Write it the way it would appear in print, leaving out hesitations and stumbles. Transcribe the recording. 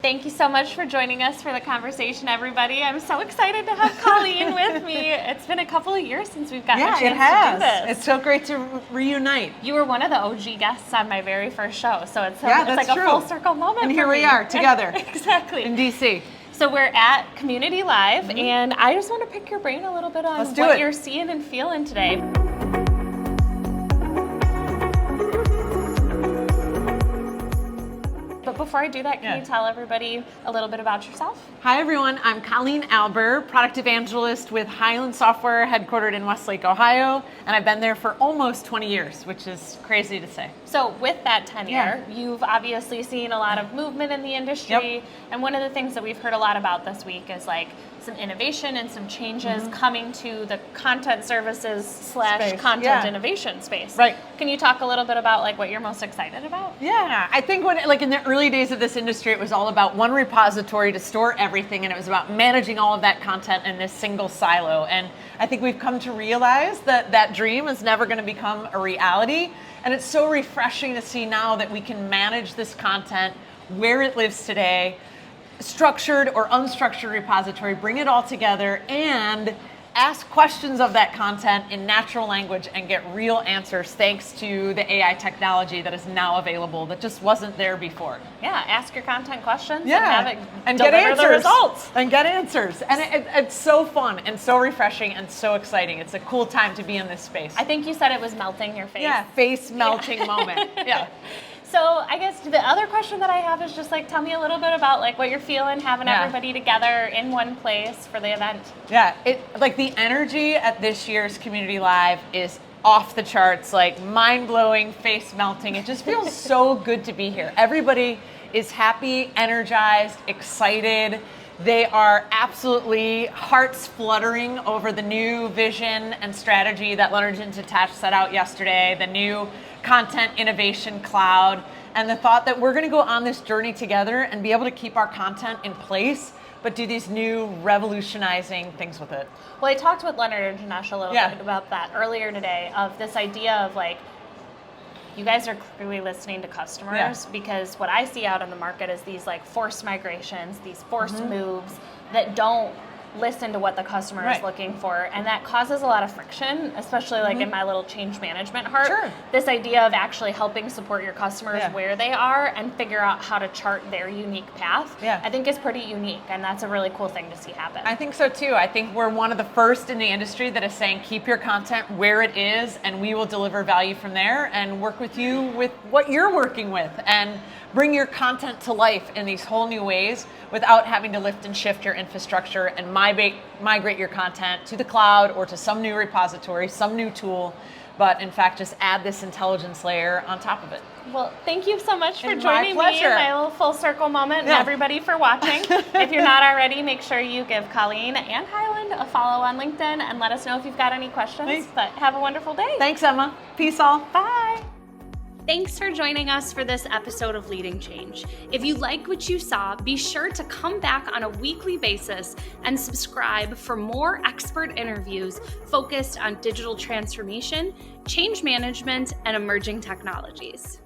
Thank you so much for joining us for the conversation, everybody. I'm so excited to have Colleen with me. It's been a couple of years since we've gotten a chance to do this. It's so great to reunite. You were one of the OG guests on my very first show, so it's like true. a full circle moment. And here we are together. Exactly. In DC. So we're at Community Live, and I just want to pick your brain a little bit on what you're seeing and feeling today. But before I do that, can you tell everybody a little bit about yourself? Hi everyone, I'm Colleen Alber, product evangelist with Hyland Software, headquartered in Westlake, Ohio, and I've been there for almost 20 years, which is crazy to say. So with that tenure, you've obviously seen a lot of movement in the industry, and one of the things that we've heard a lot about this week is like some innovation and some changes coming to the content services / content innovation space. Right. Can you talk a little bit about like what you're most excited about? Yeah, I think when in the early days of this industry, it was all about one repository to store everything, and it was about managing all of that content in this single silo. And I think we've come to realize that that dream is never going to become a reality. And it's so refreshing to see now that we can manage this content where it lives today, structured or unstructured repository, bring it all together and ask questions of that content in natural language and get real answers thanks to the AI technology that is now available that just wasn't there before. Yeah, ask your content questions and have it and deliver get answers. The results. And get answers. And it's so fun and so refreshing and so exciting. It's a cool time to be in this space. I think you said it was melting your face. Yeah, face melting moment. Yeah. So I guess the other question that I have is just like, tell me a little bit about like what you're feeling, having everybody together in one place for the event. Yeah, the energy at this year's Community Live is off the charts, like mind-blowing, face melting. It just feels so good to be here. Everybody is happy, energized, excited. They are absolutely hearts fluttering over the new vision and strategy that Leonard and Tatash set out yesterday, the new content innovation cloud, and the thought that we're going to go on this journey together and be able to keep our content in place, but do these new revolutionizing things with it. Well, I talked with Leonard and Tatash a little bit about that earlier today, of this idea of like, you guys are clearly listening to customers because what I see out in the market is these like forced migrations, these forced moves that don't listen to what the customer is looking for, and that causes a lot of friction, especially like in my little change management heart. Sure. This idea of actually helping support your customers where they are and figure out how to chart their unique path, I think is pretty unique, and that's a really cool thing to see happen. I think so too. I think we're one of the first in the industry that is saying keep your content where it is, and we will deliver value from there and work with you with what you're working with and bring your content to life in these whole new ways without having to lift and shift your infrastructure and migrate your content to the cloud or to some new repository, some new tool, but in fact just add this intelligence layer on top of it. Well, thank you so much for joining me in my little full circle moment, and everybody for watching. If you're not already, make sure you give Colleen and Hyland a follow on LinkedIn and let us know if you've got any questions. Thanks. But have a wonderful day. Thanks, Emma. Peace all. Bye. Thanks for joining us for this episode of Leading Change. If you like what you saw, be sure to come back on a weekly basis and subscribe for more expert interviews focused on digital transformation, change management, and emerging technologies.